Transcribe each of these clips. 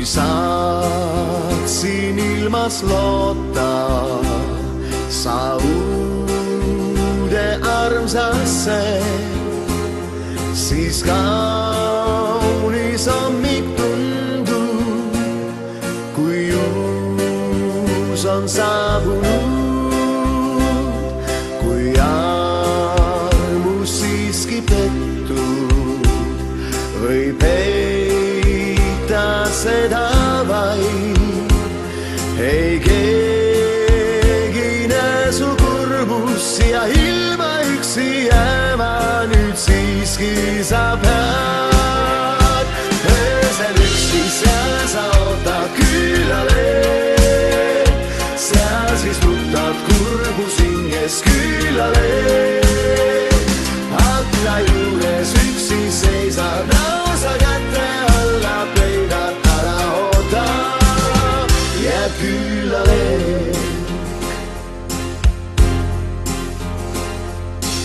kui saad siin ilmas loota, sa uude armsasse, siis kaunis hommik tundub, kui uus on saabunud, kui armus siiski pettud, võib peita seda vaid. Ei keegi näe su kurbust ja ilma üksi jääma nüüd siiski sa pead. Öösel üksi seal sa ootad küülale, seal siis võtad kurbus hinges küülale. Akna juures üksi seisad, lausa kätte alla peidad, ära oota, jääb küülale.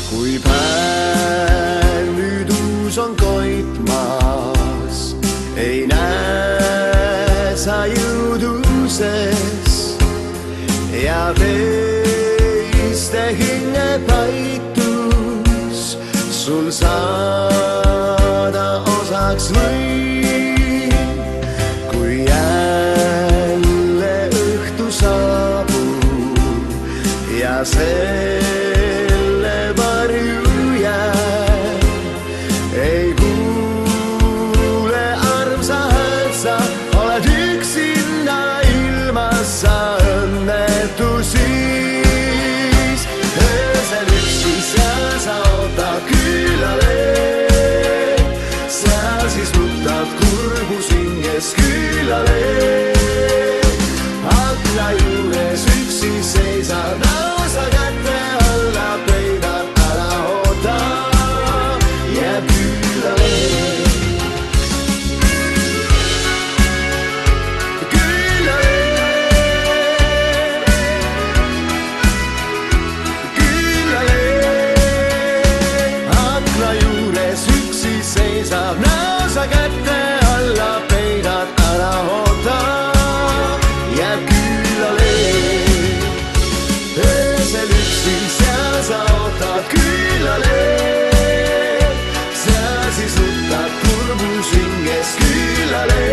Kui päev nüüd uus on koitmas, ei näe sa jõuduses ja teiste hinge paitus sul saada osaks võib. Kui jälle õhtu saabub ja selle varju jääb, ei kuule armsa häält, sa oled üksinda ilmas, sa õnnetu siis. Öösel üksi seal sa ootad küülale, seal siis võtad kurbus hinges küülale. Akna juures üksi seisad, lausa kätte alla peidad, ära oota, jääb küülale. Seisab näosa kätte alla peidad, ära oota, jääb küülale. Öösel üksi seal sa ootad küülale, seal siis võtad kurbus hinges küülale.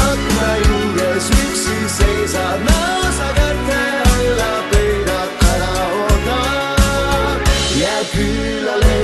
Akna juures üksi seisad, näosa kätte alla peidad, ära oota, jääb küülale.